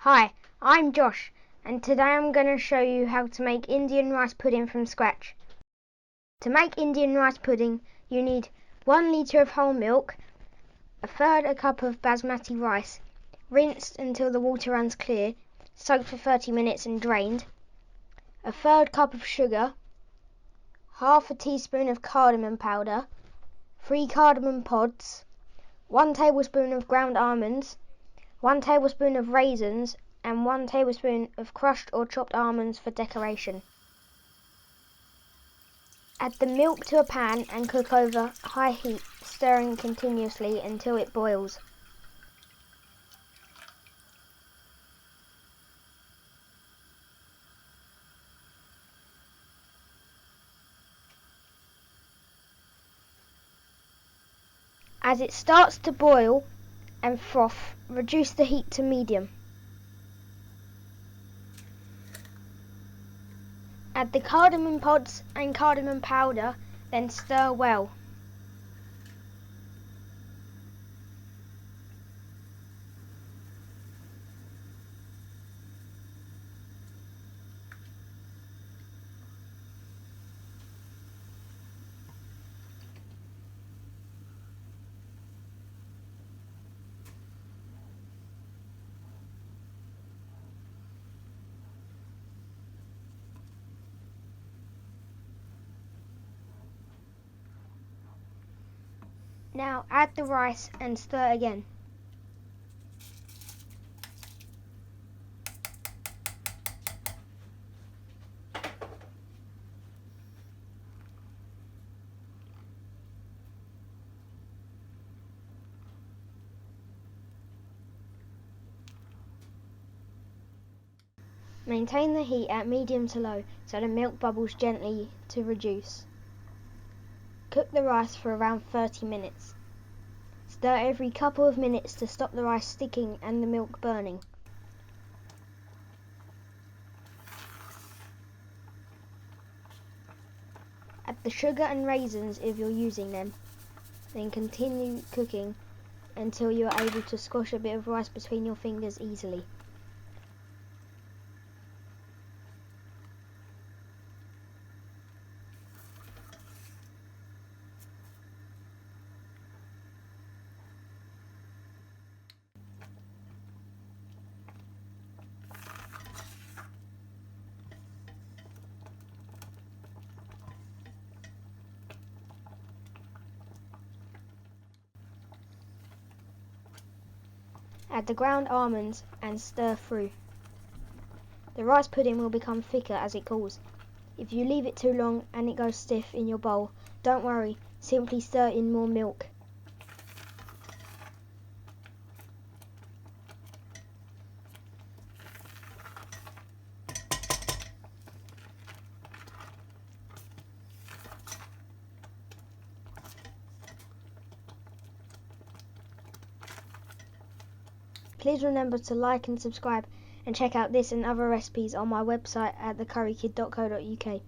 Hi, I'm Josh, and today I'm going to show you how to make Indian rice pudding from scratch. To make Indian rice pudding, you need 1 litre of whole milk, a third a cup of Basmati rice, rinsed until the water runs clear, soaked for 30 minutes and drained, a third cup of sugar, half a teaspoon of cardamom powder, 3 cardamom pods, 1 tablespoon of ground almonds, 1 tablespoon of raisins, and 1 tablespoon of crushed or chopped almonds for decoration. Add the milk to a pan and cook over high heat, stirring continuously until it boils. As it starts to boil and froth, reduce the heat to medium. Add the cardamom pods and cardamom powder, then stir well. Now add the rice and stir again. Maintain the heat at medium to low so the milk bubbles gently to reduce. Cook the rice for around 30 minutes. Stir every couple of minutes to stop the rice sticking and the milk burning. Add the sugar and raisins if you're using them. Then continue cooking until you are able to squash a bit of rice between your fingers easily. Add the ground almonds and stir through. The rice pudding will become thicker as it cools. If you leave it too long and it goes stiff in your bowl, don't worry, simply stir in more milk. Please remember to like and subscribe, and check out this and other recipes on my website at thecurrykid.co.uk.